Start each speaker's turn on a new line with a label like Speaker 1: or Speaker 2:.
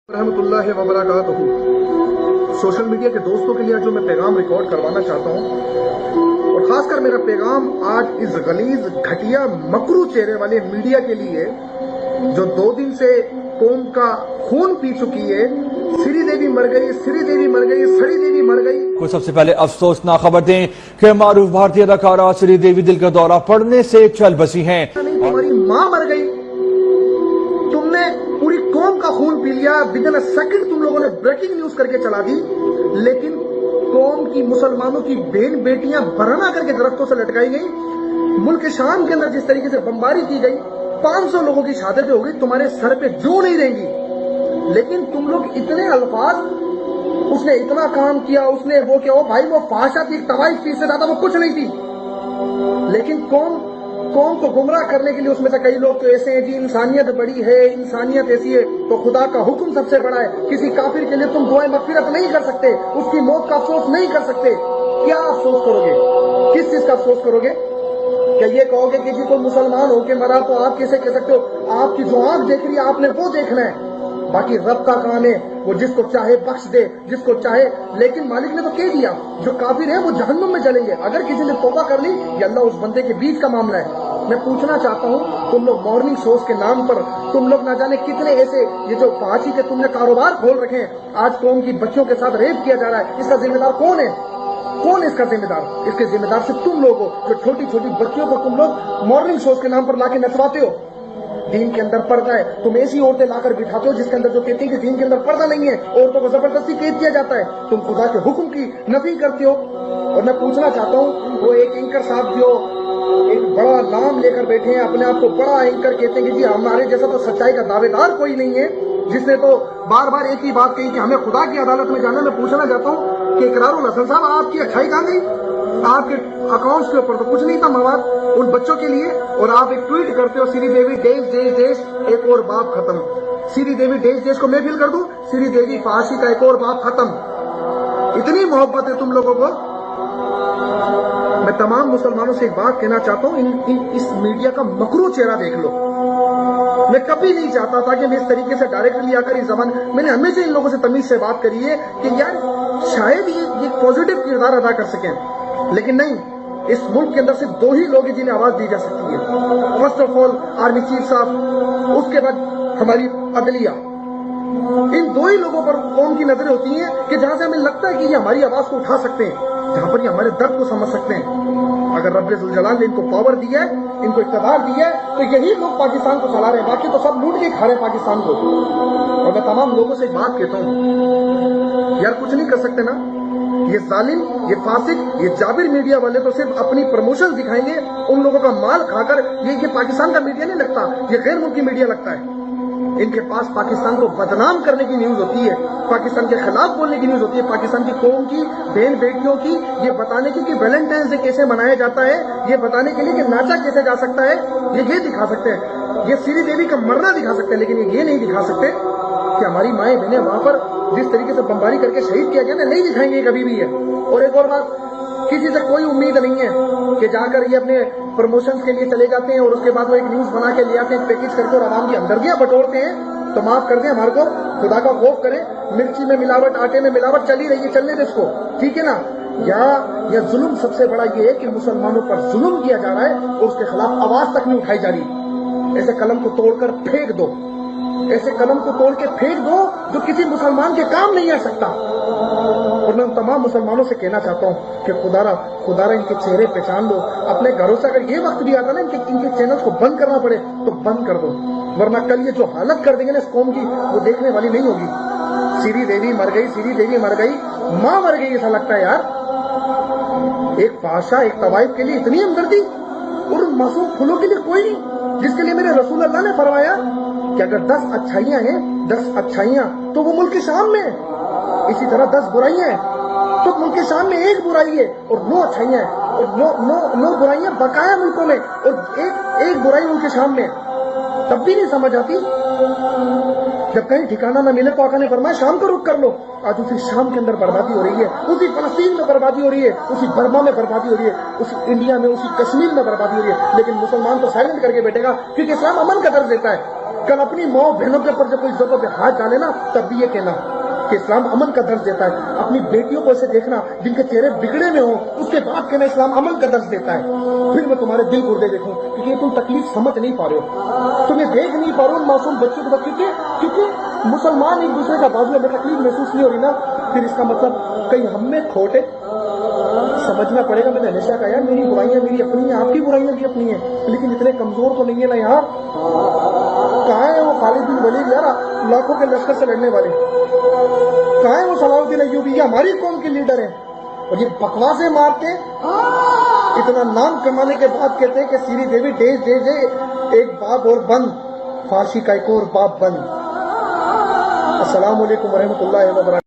Speaker 1: रहमत اللہ वबरकातुहू। Social media के दोस्तों के लिए जो मैं पैगाम रिकॉर्ड करवाना चाहता हूँ, और खासकर मेरा पैगाम आज इस गलीज घटिया मकरू चेहरे वाले मीडिया के लिए जो 2 दिन से कौम का खून पी चुकी है। श्री देवी मर गई, श्री देवी मर गई, सड़ी देवी मर गई।
Speaker 2: को सबसे पहले अफसोसनाक खबर दें कि मारूफ भारतीय अदाकारा श्री देवी दिल का दौरा पड़ने से चल बसी हैं।
Speaker 1: तुम्हारी माँ मर गई, तुमने पूरी कौम का खून पी लिया। विदिन अ सेकंड तुम लोगों ने ब्रेकिंग न्यूज करके चला दी, लेकिन कौम की मुसलमानों की बहन बेटियां बरना करके दरख्तों से लटकाई गई। मुल्क शाम के अंदर जिस तरीके से बमबारी की गई, 500 लोगों की शहादतें हो गई, तुम्हारे सर पे जो नहीं रहेंगी। लेकिन तुम लोग इतने अल्फाज, उसने इतना काम किया, उसने वो किया, वो भाई वो फाशा थी, 23 से ज्यादा वो कुछ नहीं थी। लेकिन कौम को गुमराह करने के लिए उसमें से कई लोग तो ऐसे हैं जी इंसानियत बड़ी है, इंसानियत ऐसी है, तो खुदा का हुक्म सबसे बड़ा है। किसी काफिर के लिए तुम दुआए मगफिरत नहीं कर सकते, उसकी मौत का अफसोस नहीं कर सकते। क्या अफसोस करोगे? किस चीज का अफसोस करोगे? क्या ये कहोगे कि जी कोई मुसलमान होके मरा तो आप कैसे कह सकते हो? आपकी जो आंख देख रही है आपने वो देखना है, बाकी रब का काम है, वो जिसको चाहे बख्श दे, जिसको चाहे। लेकिन मालिक ने तो कह दिया जो काफिर है वो जहन्नुम में जलेंगे। अगर किसी ने तौबा कर ली, ये अल्लाह उस बंदे के बीच का मामला है। मैं पूछना चाहता हूँ, तुम लोग मॉर्निंग शोज के नाम पर तुम लोग ना जाने कितने ऐसे ये जो फांसी के तुमने कारोबार खोल रखे हैं, आज कौम की बच्चियों के साथ रेप किया जा रहा है, इसका जिम्मेदार कौन है? कौन है इसका जिम्मेदार? इसके जिम्मेदार सिर्फ तुम लोग हो, जो छोटी छोटी बच्चियों को तुम लोग मॉर्निंग शोज के नाम पर लाके नचवाते हो। दीन के अंदर पर्दा है, तुम ऐसी औरतें लाकर बिठाते हो जिसके अंदर जो कहती है कि दीन के अंदर पर्दा नहीं है, औरतों को जबरदस्ती कैद किया जाता है। तुम खुदा के हुक्म की नफी करते हो। और मैं पूछना चाहता हूँ, वो एक एंकर साहब जो एक बड़ा नाम लेकर बैठे हैं, अपने आप को बड़ा एंकर कहते हैं कि जी हमारे जैसा तो सच्चाई का दावेदार कोई नहीं है, जिसने तो बार बार एक ही बात कही कि हमें खुदा की अदालत में जाना। मैं पूछना चाहता हूँ कि इकरारुल हसन साहब, आपकी अच्छाई कहाँ गई? आपके अकाउंट्स के ऊपर तो कुछ नहीं था मवाद उन बच्चों के लिए, और आप एक ट्वीट करते हो श्री देवी देश देश देश एक और बाप खत्म। श्री देवी देश देश को मैं फील कर दूं, श्री देवी फांसी का एक और बाप खत्म। इतनी मोहब्बत है तुम लोगों को। मैं तमाम मुसलमानों से एक बात कहना चाहता हूँ, इस मीडिया का मकरू चेहरा देख लो। मैं कभी नहीं चाहता था कि मैं इस तरीके से डायरेक्टली आकर इस जबान, मैंने हमेशा इन लोगों से तमीज से बात करी है कि यार शायद ये पॉजिटिव किरदार अदा कर सकें, लेकिन नहीं। इस मुल्क के अंदर सिर्फ 2 ही लोग हैं जिन्हें आवाज दी जा सकती है। First of all army chief साहब, उसके बाद हमारी अदलिया। इन 2 ही लोगों पर कौम की नजरें होती हैं कि जहां से हमें लगता है कि ये हमारी आवाज को उठा सकते हैं, जहां पर ये हमारे दर्द को समझ सकते हैं। अगर रब्बे जुल जलाल ने इनको पावर दी है, इनको इख्तियार दी है, तो यही लोग पाकिस्तान को चला रहे हैं, बाकी तो सब लूट के खा रहे हैं पाकिस्तान को। और मैं तमाम लोगों से एक बात कहता हूँ, यार कुछ नहीं कर सकते ना? ये जालिम, ये फासिक, ये जाबिर मीडिया वाले तो सिर्फ अपनी प्रमोशन दिखाएंगे, उन लोगों का माल खाकर। ये पाकिस्तान का मीडिया नहीं लगता, ये गैर मुल्की मीडिया लगता है। इनके पास पाकिस्तान को बदनाम करने की न्यूज होती है, पाकिस्तान के खिलाफ बोलने की न्यूज होती है, पाकिस्तान की कौम की बहन बेटियों की ये बताने की कि वैलेंटाइन डे कैसे मनाया जाता है, ये बताने के लिए कि नाचा कैसे जा सकता है, ये दिखा सकते हैं। ये श्री देवी का मरना दिखा सकते हैं, लेकिन ये नहीं दिखा सकते कि हमारी माएँ बहनें वहां पर जिस तरीके से बमबारी करके शहीद किया गया ना, नहीं दिखाएंगे कभी भी है। और एक और बात, किसी से कोई उम्मीद नहीं है कि जाकर ये अपने प्रमोशंस के लिए चले जाते हैं और उसके बाद वो एक न्यूज बना के ले आते हैं, पैकेज करके और आवाम की हमदर्दियां बटोरते हैं। तो माफ कर दें, हमारे को खुदा का खौफ करें। मिर्ची में मिलावट, आटे में मिलावट चली रही है, चलने दे इसको, ठीक है ना? या जुल्म सबसे बड़ा ये है कि मुसलमानों पर जुल्म किया जा रहा है और उसके खिलाफ आवाज तक नहीं उठाई जा रही। ऐसे कलम को तोड़कर फेंक दो, ऐसे कलम को तोड़ के फेंक दो जो किसी मुसलमान के काम नहीं आ सकता। और मैं तमाम मुसलमानों से कहना चाहता हूँ कि खुदारा इनके चेहरे पहचान लो अपने घरों से। अगर ये वक्त भी आता ना इनके चैनल्स को बंद करना पड़े तो बंद कर दो, वरना कल ये जो हालत कर देंगे ना इस कौम की, वो देखने वाली नहीं होगी। श्री देवी मर गई, श्री देवी मर गई, माँ मर गई, ऐसा लगता है यार। एक बादशाह, एक तवाइफ के लिए इतनी हमदर्दी, और मासूम फूलों के लिए कोई नहीं, जिसके लिए मेरे रसूल अल्लाह ने फरमाया कि अगर 10 अच्छाइयां हैं, 10 अच्छाइयां तो वो मुल्क शाम में है, इसी तरह 10 बुराइयां हैं तो मुल्क शाम में 1 बुराई है और 9 अच्छाइयां हैं, और 9 बुराइयां बकाया मुल्कों में, और एक बुराई मुल्क शाम में। तब भी नहीं समझ आती। جب کہیں ٹھکانہ نہ ملے تو آقا نے فرمایا شام کو رک کر لو. آج اسی شام کے اندر بربادی ہو رہی ہے, اسی فلسطین میں بربادی ہو رہی ہے, اسی برما میں بربادی ہو رہی ہے, اسی انڈیا میں, اسی کشمیر میں بربادی ہو رہی ہے. لیکن مسلمان تو سائلنٹ کر کے بیٹھے گا, کیونکہ اسلام امن کا درس دیتا ہے. کل اپنی ماں بہنوں کے اوپر جب کوئی ضرورت پہ ہاتھ ڈالے نا, تب بھی یہ کہنا کہ اسلام امن کا درس دیتا ہے. اپنی بیٹیوں کو ایسے دیکھنا جن کے چہرے بگڑے میں ہوں, اس کے بعد کہنا اسلام امن کا درس دیتا ہے. پھر میں تمہارے دل گردے دیکھوں, کیونکہ تم تکلیف سمجھ نہیں پا رہے ہو, تمہیں دیکھ نہیں پا رہے ہو معصوم بچوں کو, کیونکہ مسلمان ایک دوسرے کا بازو میں تکلیف محسوس نہیں ہو رہی نا. پھر اس کا مطلب کہیں ہم میں کھوٹے سمجھنا پڑے گا. میں نے ہمیشہ کہا یار میری برائیاں میری اپنی ہیں, آپ کی برائیاں بھی اپنی ہیں, لیکن اتنے کمزور تو نہیں ہے نا یار. کہاں ہے وہ خالد بن ولید یار, لاکھوں کے لشکر سے لڑنے والے؟ کہاں ہے وہ صلاح الدین ایوبی؟ یہ ہماری قوم کے لیڈر ہیں, اور یہ بکواسیں مارتے, اتنا نام کمانے کے بعد کہتے ہیں کہ سری دیوی ڈیز ڈیز ایک باب اور بند, فارسی کا ایک اور باب بند. السلام علیکم ورحمۃ اللہ وبرکاتہ.